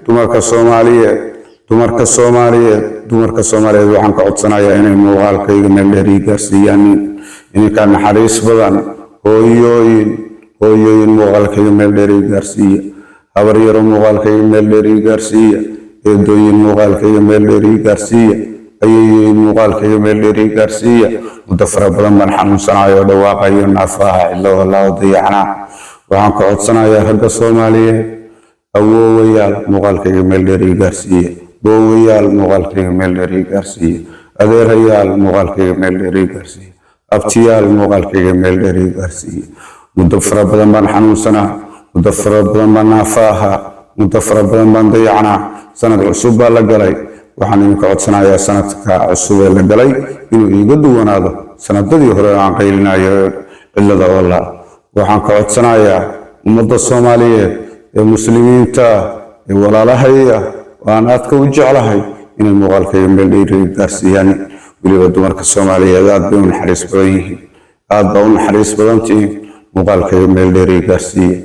dumarka Soomaaliyeed waxaan ka codsanayaa inay muuqaalkayga meel dheer ii gaarsiiyaan ininka naxariis badan hooyooyin muuqaalkayga meel dheer ii gaarsiiya habar yaro muuqaalkayga meel dheer ii gaarsiiya eedooyin muuqaalkayga meel dheer ii gaarsiiya ayeeyooyin muuqaalkayga meel dheer ii gaarsiiya muddo fara badan baan xanuunsanayo dhawaaqayo naafaha ilo walaaho dayacnaa waxaan ka codsanayaa ragga Soomaaliyeed awoowayaal muuqaalkayga meel dheer ii gaarsiiya boowayaal muuqaalkayga meel dheer ii gaarsiiya adeerayaal muuqaalkayga meel dheer ii gaarsiiya abtiyaal muuqaalkayga meel dheer ii gaarsiiya muddo fara badan baan xanuunsanaa muddo fara badan baan naafaha muddo fara badan baan dayacnaa sanad cusub baa la galay waxaan idinka codsanayaa sanadka cusub ee la galay inuu iiga duwanaado sanadadii hore aan qaylinayo cillada wallah waxaan ka codsanayaa ummadda Soomaaliyeed ee muslimiinta ee walaalahaya waan aadka u jeclahay inay muuqaalkayga meel dheer ii gaarsiiyaan weliba dumarka Soomaaliyeed aad bay u naxariis badan yihiin aad baa u naxariis badan tihiin muuqaalkayga meel dheer ii gaarsiiya